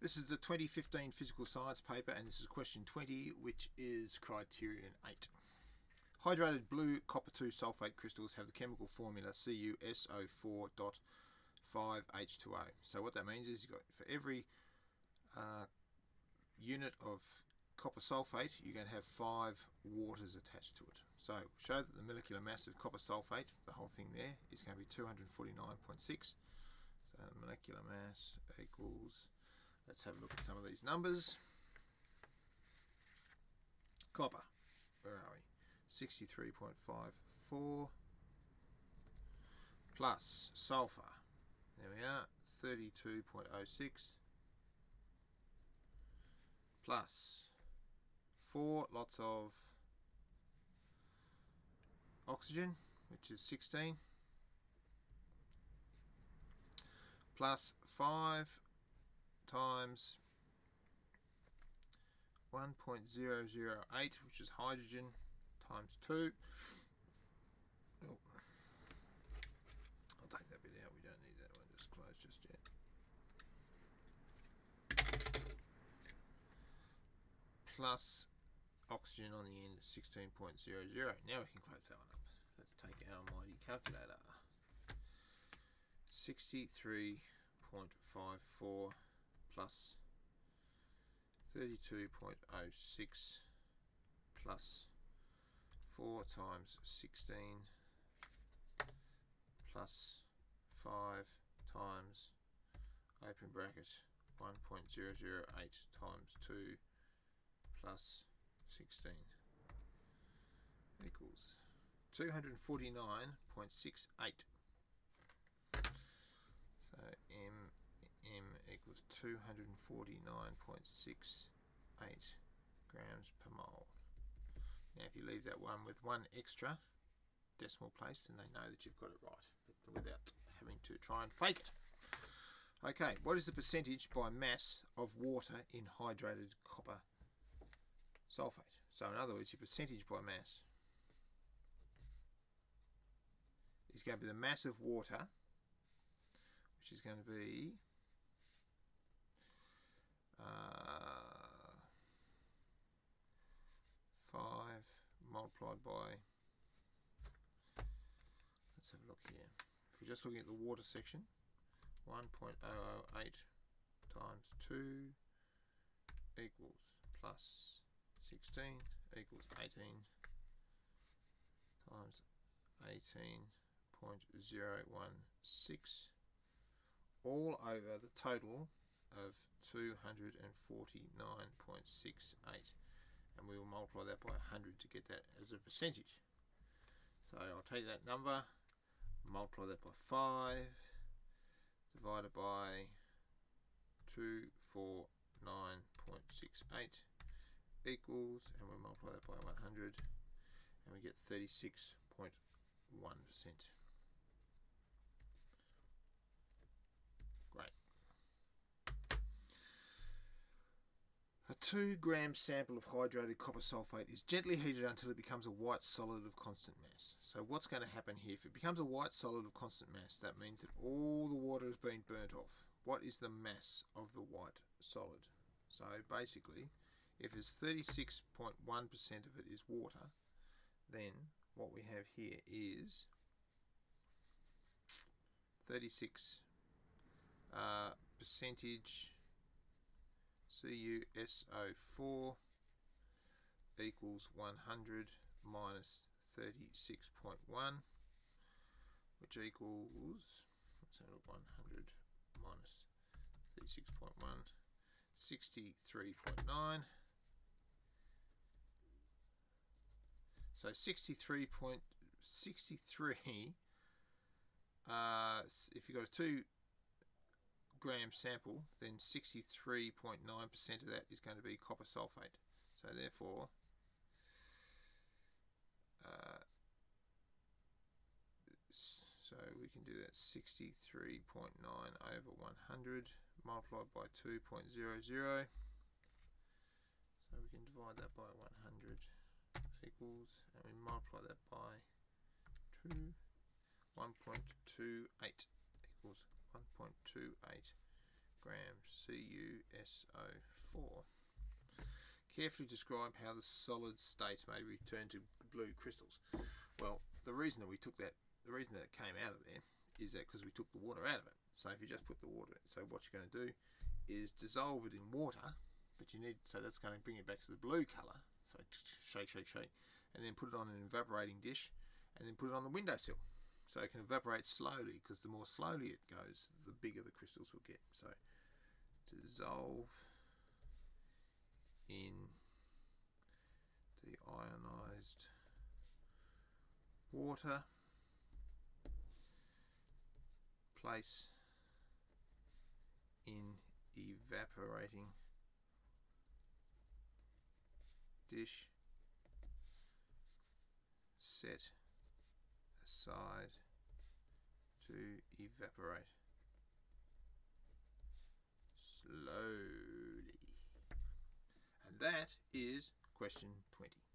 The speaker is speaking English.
This is the 2015 physical science paper, and this is question 20, which is criterion 8. Hydrated blue copper 2 sulfate crystals have the chemical formula CuSO4.5H2O. So what that means is you've got, for every unit of copper sulfate, you're going to have 5 waters attached to it. So show that the molecular mass of copper sulfate, the whole thing there, is going to be 249.6. So molecular mass equals, let's have a look at some of these numbers. Copper, where are we? 63.54 plus sulfur, there we are, 32.06 plus 4 lots of oxygen, which is 16, plus 5 times 1.008, which is hydrogen, times 2. Oh, I'll take that bit out, we don't need that one just closed just yet. Plus oxygen on the end, 16.00. Now we can close that one up. Let's take our mighty calculator. 63.54 plus 32.06 plus 4 times 16 plus 5 times, open bracket, 1.008 times 2 plus 16 equals 249.68. So M equals 249.68 grams per mole. Now if you leave that one with one extra decimal place, then they know that you've got it right, but without having to try and fake it. Okay, what is the percentage by mass of water in hydrated copper sulfate? So in other words, your percentage by mass is going to be the mass of water, which is going to be 5 multiplied by, let's have a look here. If we're just looking at the water section, 1.008 times 2 equals plus 16 equals 18 times 18.016, all over the total of 249.68, and we will multiply that by 100 to get that as a percentage. So I'll take that number, multiply that by 5, divided by 249.68 equals, and we'll multiply that by 100, and we get 36.1%. Great. A 2 gram sample of hydrated copper sulfate is gently heated until it becomes a white solid of constant mass. So what's going to happen here? If it becomes a white solid of constant mass, that means that all the water has been burnt off. What is the mass of the white solid? So basically, if it's 36.1% of it is water, then what we have here is 36 percentage CuSO4 equals 100 minus 36.1, which equals, let's have a look, 100 minus 36.1, 63.9. So 63.63, if you've got a 2 gram sample, then 63.9% of that is going to be copper sulfate. So therefore, so we can do that 63.9 over 100 multiplied by 2.00. So we can divide that by 100 equals, and we multiply that by 2, 1.28 equals 1.28 grams, CuSO4. Carefully describe how the solid states may return to blue crystals. Well, the reason that it came out of there is that because we took the water out of it. So if you just put the water in, so what you're going to do is dissolve it in water, but so that's going to bring it back to the blue colour. So shake, shake, shake, and then put it on an evaporating dish, and then put it on the windowsill. So it can evaporate slowly, because the more slowly it goes, the bigger the crystals will get. So dissolve in the ionized water, place in evaporating dish, set aside to evaporate slowly. And that is question 20.